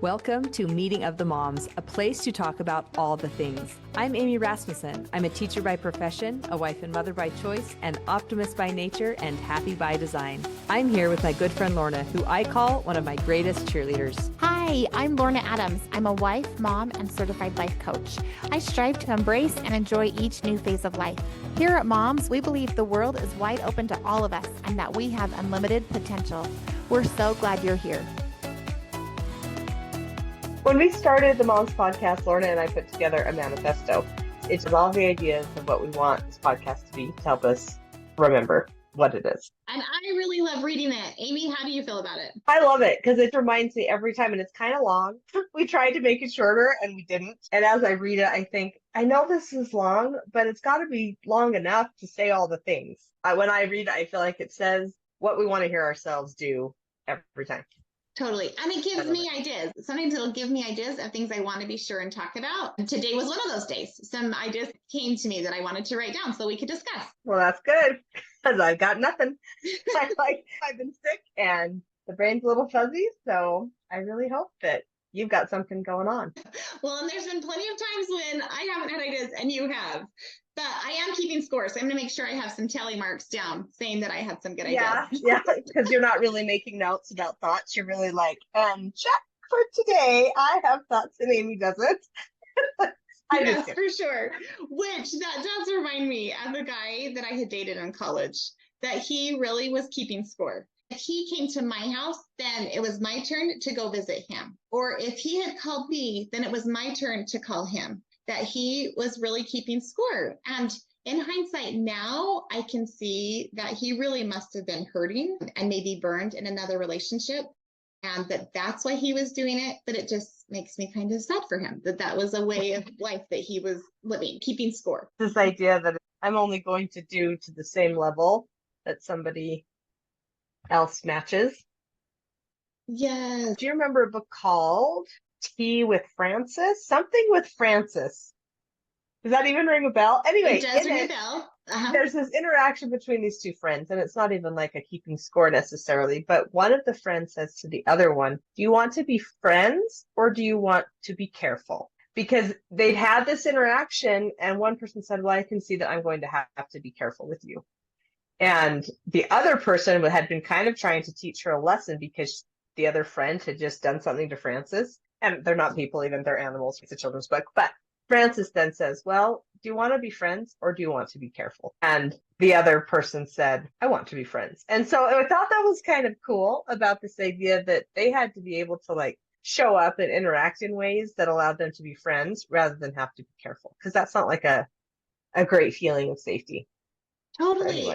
Welcome to Meeting of the Moms, a place to talk about all the things. I'm Amy Rasmussen. I'm a teacher by profession, a wife and mother by choice, an optimist by nature, and happy by design. I'm here with my good friend Lorna, who I call one of my greatest cheerleaders. Hi, I'm Lorna Adams. I'm a wife, mom, and certified life coach. I strive to embrace and enjoy each new phase of life. Here at Moms, we believe the world is wide open to all of us and that we have unlimited potential. We're so glad you're here. When we started the Moms Podcast, Lorna and I put together a manifesto. It's all the ideas of what we want this podcast to be to help us remember what it is. And I really love reading it. Amy, how do you feel about it? I love it because it reminds me every time, and it's kind of long. We tried to make it shorter and we didn't. And as I read it, I think, I know this is long, but it's got to be long enough to say all the things. When I read it, I feel like it says what we want to hear ourselves do every time. Totally. And it gives me ideas. Sometimes it'll give me ideas of things I want to be sure and talk about. Today was one of those days. Some ideas came to me that I wanted to write down so we could discuss. Well, that's good because I've got nothing. I've been sick and the brain's a little fuzzy. So I really hope that you've got something going on. Well, and there's been plenty of times when I haven't had ideas and you have. But I am keeping score, so I'm going to make sure I have some tally marks down saying that I had some good ideas. Yeah, because you're not really making notes about thoughts. You're really like, check for today. I have thoughts and Amy doesn't. Yes, for sure. Which that does remind me of a guy that I had dated in college, that he really was keeping score. If he came to my house, then it was my turn to go visit him. Or if he had called me, then it was my turn to call him. That he was really keeping score. And in hindsight now, I can see that he really must have been hurting and maybe burned in another relationship. And that's why he was doing it. But it just makes me kind of sad for him that was a way of life that he was living, keeping score. This idea that I'm only going to do to the same level that somebody else matches. Yes. Do you remember a book called Tea with Francis? Something with Francis. Does that even ring a bell? Anyway, it does ring a bell. There's this interaction between these two friends, and it's not even like a keeping score necessarily, but one of the friends says to the other one, do you want to be friends or do you want to be careful? Because they'd had this interaction and one person said, well, I can see that I'm going to have to be careful with you. And the other person had been kind of trying to teach her a lesson because the other friend had just done something to Francis. And they're not people, even they're animals. It's a children's book. But Francis then says, well, do you want to be friends or do you want to be careful? And the other person said, I want to be friends. And so I thought that was kind of cool about this idea that they had to be able to like show up and interact in ways that allowed them to be friends rather than have to be careful. Because that's not like a great feeling of safety. Totally.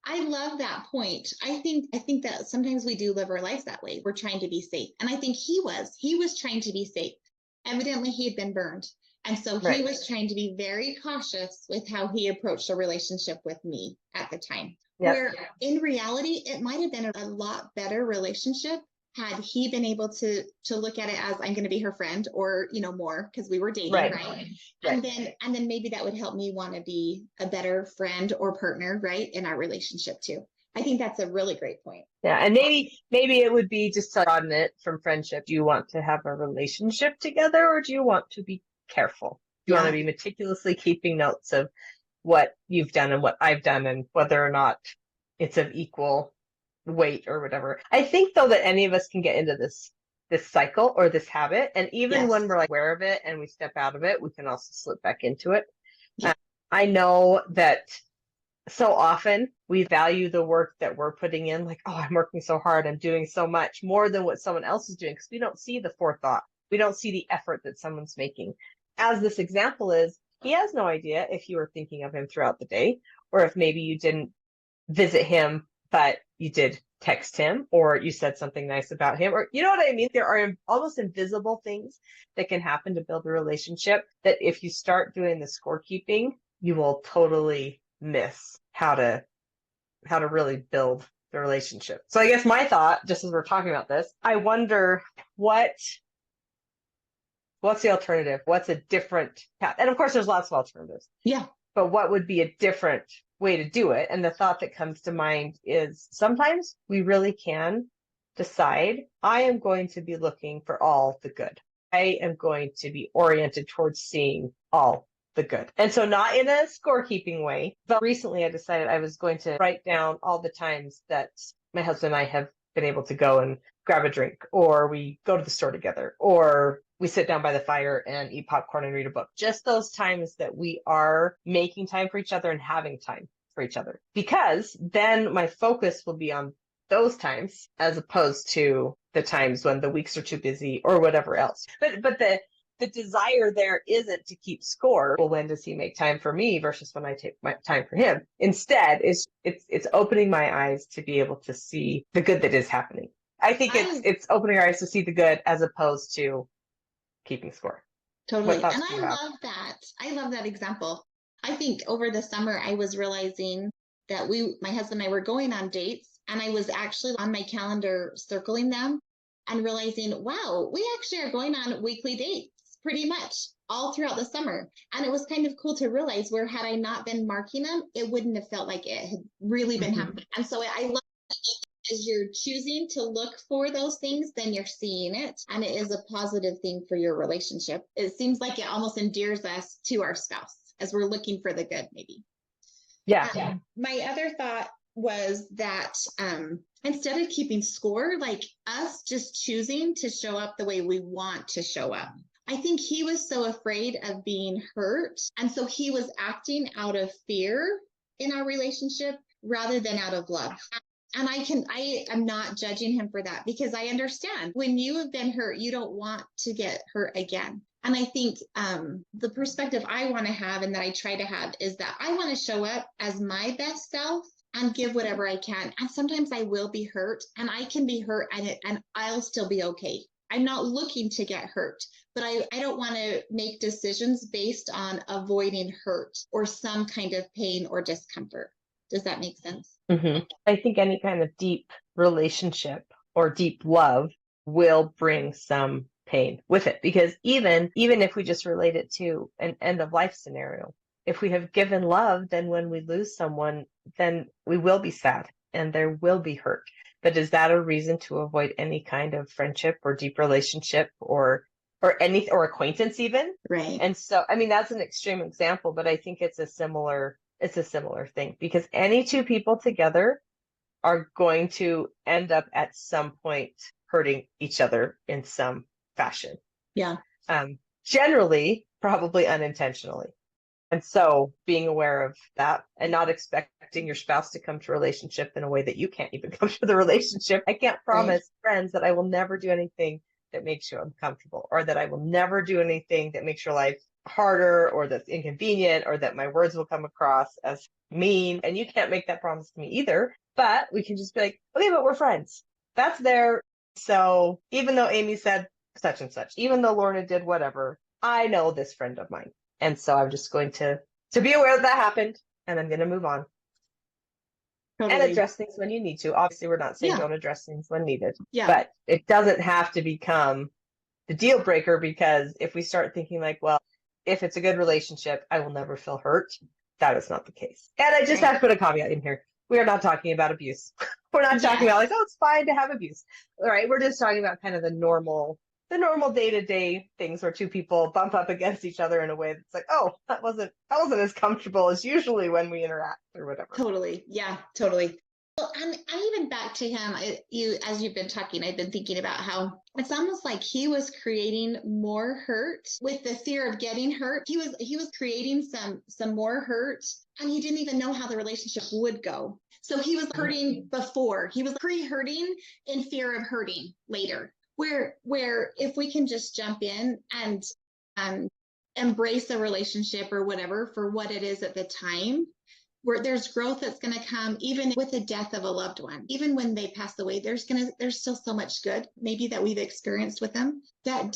I love that point. I think that sometimes we do live our lives that way. We're trying to be safe. And I think he was trying to be safe. Evidently he had been burned. And so he was trying to be very cautious with how he approached a relationship with me at the time. Yep. Where in reality, it might have been a lot better relationship had he been able to look at it as I'm going to be her friend or, more because we were dating, right? And then maybe that would help me want to be a better friend or partner, right? In our relationship too. I think that's a really great point. Yeah. And maybe it would be just to broaden it from friendship. Do you want to have a relationship together or do you want to be careful? Do you want to be meticulously keeping notes of what you've done and what I've done and whether or not it's of equal weight or whatever? I think though that any of us can get into this cycle or this habit, and even when we're like aware of it and we step out of it, we can also slip back into it. I know that so often we value the work that we're putting in, like, oh, I'm working so hard, I'm doing so much more than what someone else is doing, because we don't see the forethought, we don't see the effort that someone's making. As this example is, he has no idea if you were thinking of him throughout the day, or if maybe you didn't visit him but you did text him or you said something nice about him, or you know what I mean? There are almost invisible things that can happen to build a relationship that if you start doing the scorekeeping, you will totally miss how to really build the relationship. So I guess my thought, just as we're talking about this, I wonder what's the alternative? What's a different path? And of course there's lots of alternatives. Yeah. But what would be a different way to do it? And the thought that comes to mind is sometimes we really can decide I am going to be looking for all the good. I am going to be oriented towards seeing all the good. And so not in a scorekeeping way, but recently I decided I was going to write down all the times that my husband and I have been able to go and grab a drink, or we go to the store together, or we sit down by the fire and eat popcorn and read a book. Just those times that we are making time for each other and having time for each other. Because then my focus will be on those times as opposed to the times when the weeks are too busy or whatever else. But the desire there isn't to keep score. Well, when does he make time for me versus when I take my time for him? Instead, it's opening my eyes to be able to see the good that is happening. I think it's opening our eyes to see the good as opposed to keeping score. Totally. And I love that. I love that example. I think over the summer, I was realizing that my husband and I were going on dates, and I was actually on my calendar circling them and realizing, wow, we actually are going on weekly dates pretty much all throughout the summer. And it was kind of cool to realize where had I not been marking them, it wouldn't have felt like it had really been happening. And so I love as you're choosing to look for those things, then you're seeing it. And it is a positive thing for your relationship. It seems like it almost endears us to our spouse as we're looking for the good, maybe. Yeah. My other thought was that instead of keeping score, like us just choosing to show up the way we want to show up. I think he was so afraid of being hurt. And so he was acting out of fear in our relationship rather than out of love. And I am not judging him for that, because I understand when you have been hurt, you don't want to get hurt again. And I think the perspective I want to have and that I try to have is that I want to show up as my best self and give whatever I can. And sometimes I will be hurt, and I can be hurt and I'll still be okay. I'm not looking to get hurt, but I don't want to make decisions based on avoiding hurt or some kind of pain or discomfort. Does that make sense? Mm-hmm. I think any kind of deep relationship or deep love will bring some pain with it, because even if we just relate it to an end of life scenario, if we have given love, then when we lose someone, then we will be sad and there will be hurt. But is that a reason to avoid any kind of friendship or deep relationship or acquaintance even? Right. And so, I mean, that's an extreme example, but I think it's a similar thing, because any two people together are going to end up at some point hurting each other in some fashion. Yeah. Generally, probably unintentionally. And so being aware of that and not expecting your spouse to come to a relationship in a way that you can't even come to the relationship. I can't promise friends that I will never do anything that makes you uncomfortable, or that I will never do anything that makes your life harder or that's inconvenient, or that my words will come across as mean. And you can't make that promise to me either, but we can just be like, okay, but we're friends. That's there. So even though Amy said such and such, even though Lorna did whatever, I know this friend of mine. And so I'm just going to be aware that happened, and I'm going to move on. Totally. And address things when you need to. Obviously, we're not saying don't address things when needed, but it doesn't have to become the deal breaker, because if we start thinking like, well, if it's a good relationship, I will never feel hurt, that is not the case. And I just have to put a caveat in here. We are not talking about abuse. We're not talking about like, oh, it's fine to have abuse. All right. We're just talking about kind of the normal day-to-day things where two people bump up against each other in a way that's like, oh, that wasn't as comfortable as usually when we interact or whatever. Totally. Yeah, totally. Well, and even back to him, as you've been talking, I've been thinking about how it's almost like he was creating more hurt with the fear of getting hurt. He was creating some more hurt, and he didn't even know how the relationship would go. So he was hurting before. He was pre-hurting in fear of hurting later. Where if we can just jump in and embrace a relationship or whatever for what it is at the time, where there's growth that's going to come, even with the death of a loved one, even when they pass away, there's still so much good maybe that we've experienced with them that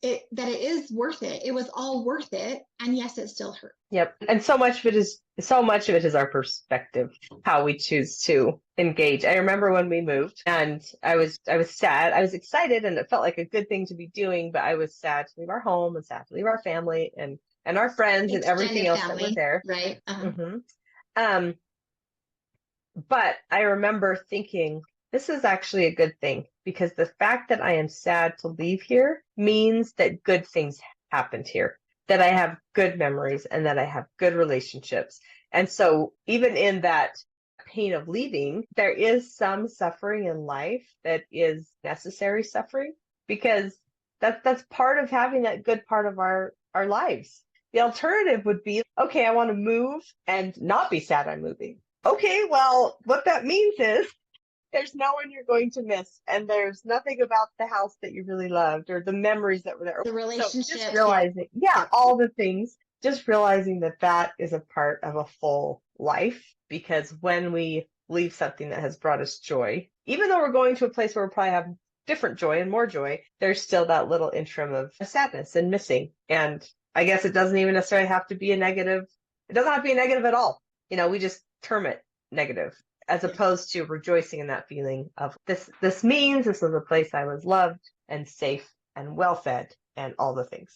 it is worth it. It was all worth it. And yes, it still hurt. Yep. And so much of it is our perspective, how we choose to engage. I remember when we moved, and I was sad. I was excited, and it felt like a good thing to be doing, but I was sad to leave our home and sad to leave our family and our friends and everything else that were there. Right. Uh-huh. Mm-hmm. But I remember thinking, this is actually a good thing, because the fact that I am sad to leave here means that good things happened here, that I have good memories and that I have good relationships. And so even in that pain of leaving, there is some suffering in life that is necessary suffering, because that's part of having that good part of our lives. The alternative would be, okay, I want to move and not be sad I'm moving. Okay, well, what that means is there's no one you're going to miss, and there's nothing about the house that you really loved or the memories that were there. The relationship. So just realizing, all the things, just realizing that that is a part of a full life, because when we leave something that has brought us joy, even though we're going to a place where we'll probably have different joy and more joy, there's still that little interim of sadness and missing. And I guess it doesn't even necessarily have to be a negative. It doesn't have to be a negative at all. We just term it negative, as opposed to rejoicing in that feeling of this means this was a place I was loved and safe and well fed and all the things.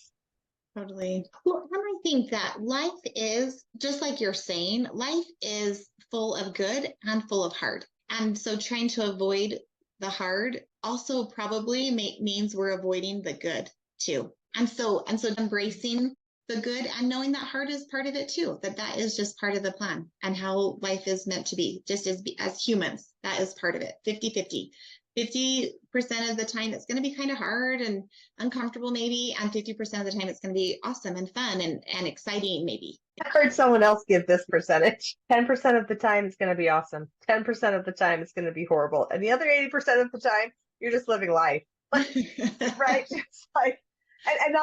Totally. Well, and I think that life is, just like you're saying, life is full of good and full of hard. And so trying to avoid the hard also probably means we're avoiding the good too. And so embracing the good and knowing that hard is part of it too, that is just part of the plan and how life is meant to be, just as humans. That is part of it. 50-50. 50% of the time it's going to be kind of hard and uncomfortable maybe, and 50% of the time it's going to be awesome and fun and exciting maybe. I heard someone else give this percentage. 10% of the time it's going to be awesome. 10% of the time it's going to be horrible. And the other 80% of the time, you're just living life. Right? It's like, and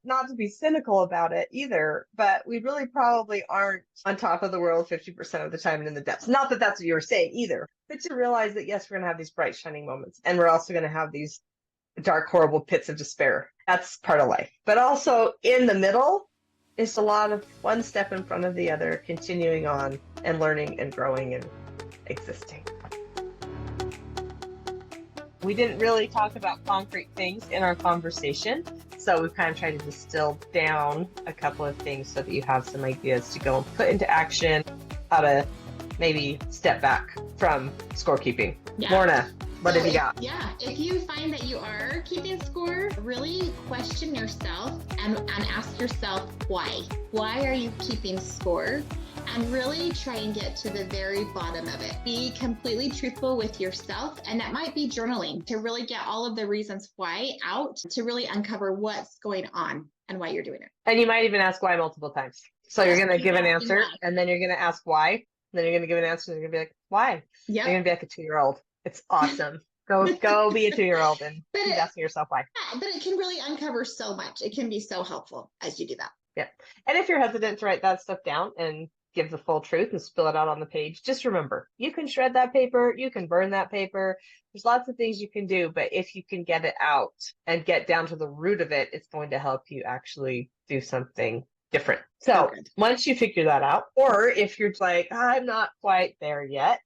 not to be cynical about it either, but we really probably aren't on top of the world 50% of the time and in the depths. Not that that's what you were saying either, but to realize that, yes, we're going to have these bright, shining moments, and we're also going to have these dark, horrible pits of despair. That's part of life. But also in the middle is a lot of one step in front of the other, continuing on and learning and growing and existing. We didn't really talk about concrete things in our conversation, so we've kind of tried to distill down a couple of things so that you have some ideas to go and put into action, how to maybe step back from scorekeeping. Yeah. Lorna, what have you got? Yeah, if you find that you are keeping score, really question yourself and ask yourself why. Why are you keeping score? And really try and get to the very bottom of it. Be completely truthful with yourself. And that might be journaling to really get all of the reasons why out, to really uncover what's going on and why you're doing it. And you might even ask why multiple times. So you're going to give an answer, and then you're going to ask why. And then you're going to give an answer, and you're going to be like, why? Yep. You're going to be like a 2-year-old. It's awesome. Go be a 2-year-old and keep asking yourself why. Yeah, but it can really uncover so much. It can be so helpful as you do that. Yeah. And if you're hesitant to write that stuff down and give the full truth and spill it out on the page, just remember, you can shred that paper, you can burn that paper. There's lots of things you can do, but if you can get it out and get down to the root of it, it's going to help you actually do something different. So once you figure that out, or if you're like, I'm not quite there yet,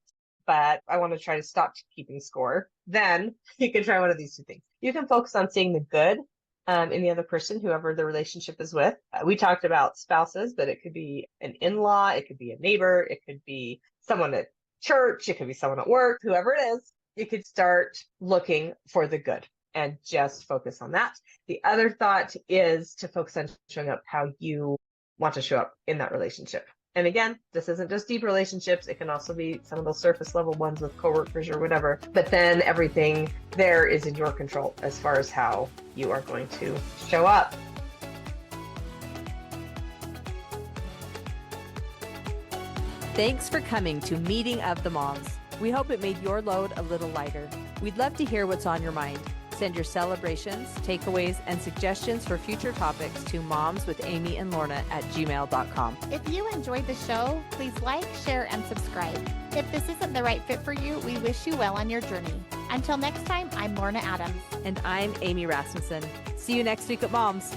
but I want to try to stop keeping score, then you can try one of these two things. You can focus on seeing the good in the other person, whoever the relationship is with. We talked about spouses, but it could be an in-law, it could be a neighbor, it could be someone at church, it could be someone at work, whoever it is. You could start looking for the good and just focus on that. The other thought is to focus on showing up how you want to show up in that relationship. And again, this isn't just deep relationships. It can also be some of those surface level ones with coworkers or whatever. But then everything there is in your control as far as how you are going to show up. Thanks for coming to Meeting of the Moms. We hope it made your load a little lighter. We'd love to hear what's on your mind. Send your celebrations, takeaways, and suggestions for future topics to momswithamyandlorna@gmail.com. If you enjoyed the show, please like, share, and subscribe. If this isn't the right fit for you, we wish you well on your journey. Until next time, I'm Lorna Adams. And I'm Amy Rasmussen. See you next week at Moms.